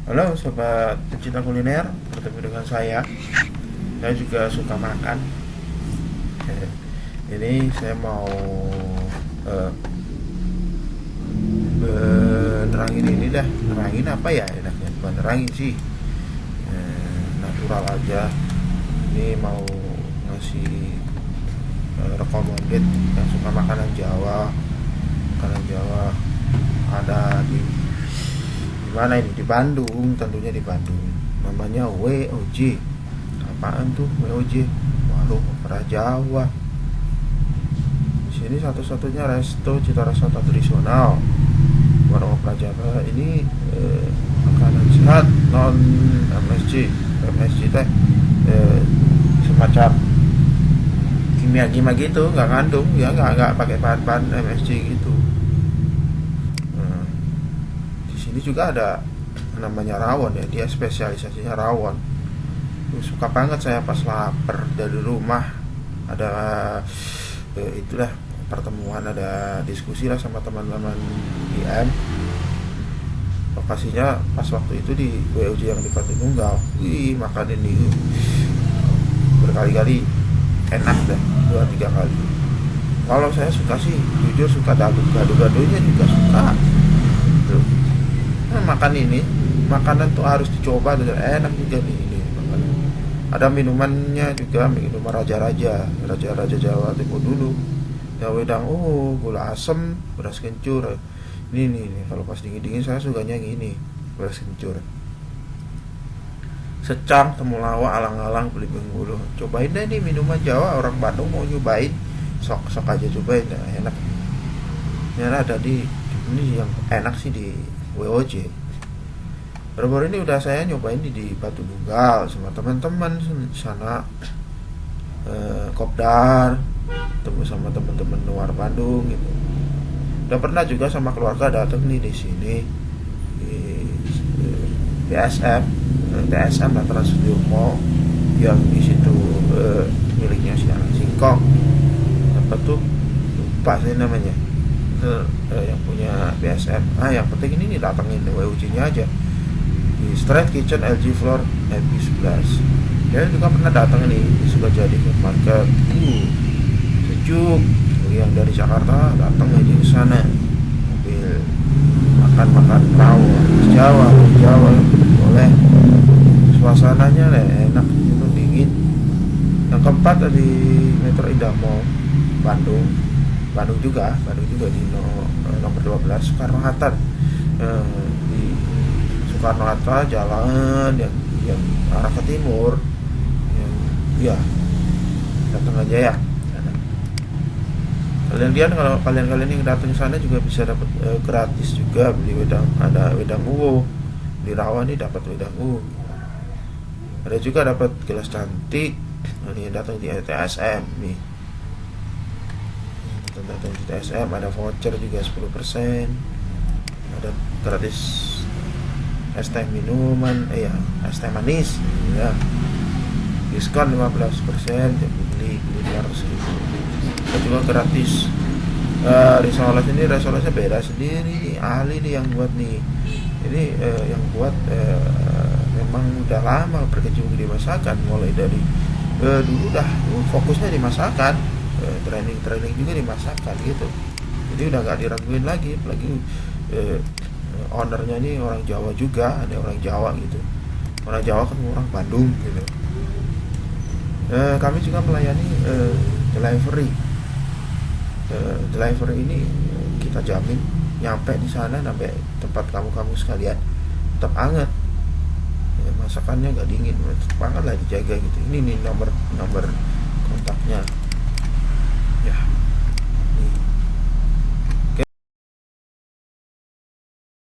Halo sobat pecinta kuliner, bertemu dengan saya. Saya juga suka makan. Ini saya mau eh, nerangin ini dah. Nerangin apa ya enaknya? Bukan nerangin sih, natural aja. Ini mau ngasih recommended yang suka makanan Jawa. Makanan Jawa ada di mana ini, di Bandung, tentunya di Bandung. Namanya WOJ. Apaan tuh WOJ? Warung Opera Jawa. Di sini satu-satunya resto cita rasa tradisional. Warung Opera Jawa ini makanan sehat, non MSG. MSG teh semacam kimia-kimia gitu, nggak ngandung ya, nggak pakai bahan-bahan MSG gitu. Ini juga ada namanya rawon ya, dia spesialisasinya rawon. Suka banget saya pas lapar dari rumah. Ada itulah pertemuan, ada diskusi lah sama teman-teman IM. Lokasinya pas waktu itu di WOJ yang di Batu Nunggal. Makan ini berkali-kali, enak dah, 2-3 kali. Kalau saya suka sih, jujur suka gado-gadonya juga suka. Tuh. Makan ini, makanan tuh harus dicoba, enak juga nih ini makanan. Ada minumannya juga, minuman raja-raja Jawa Timur dulu. Ya wedang gula asem, beras kencur. Ini kalau pas dingin saya sukanya gini, beras kencur. Secang, temulawak, alang-alang, beli Bengkulu. Cobain deh nih minuman Jawa, orang Bandung mau nyobain. Sok aja cobain, enak. Ini ada ini yang enak sih di WOJ. Baru-baru ini udah saya nyobain di Batu Nunggal sama teman-teman sana, kopdar, ketemu sama teman-teman luar Bandung gitu. Udah pernah juga sama keluarga datang nih di sini di TSM dan Trans Studio Mall yang di situ miliknya si anak singkong. Apa tuh? Lupa sih namanya. Yang punya BSM. Yang penting ini datangin WOJ-nya aja di Street Kitchen LG Floor MP11. Dia juga pernah datang nih di Sukajadi Food Market. Sejuk. Yang dari Jakarta datang aja ke sana, ambil makan rawon Jawa boleh. Suasananya enak, minum dingin. Yang keempat di Metro Indah Mall Bandung juga di nomor 12 Soekarno-Hatta. Di Soekarno-Hatta jalan yang arah ke timur, yang datang aja ya. Kalau kalian yang datang sana juga bisa dapat gratis juga, beli wedang, ada wedang uwo. Di rawon ini dapat wedang uwo. Ada juga dapat gelas cantik. Ini datang di TSM nih. Datang di TSM ada voucher juga 10%. Ada gratis es teh minuman, es teh manis ya. Diskon 15%, beli 200.000. Ada juga gratis risolanya beda sendiri, ahli nih yang buat nih. Ini yang buat memang udah lama berkecimpung di masakan, mulai dari dulu fokusnya di masakan, training juga di masakan gitu. Jadi udah gak diraguin lagi, apalagi ownernya ini orang Jawa juga, ada orang Jawa gitu. Orang Jawa kan orang Bandung gitu. Kami juga melayani delivery ini, kita jamin nyampe di sana, sampai tempat kamu sekalian tetap hangat. Masakannya gak dingin, tetap hangat lah, dijaga gitu. Ini nih nomor kontaknya ya.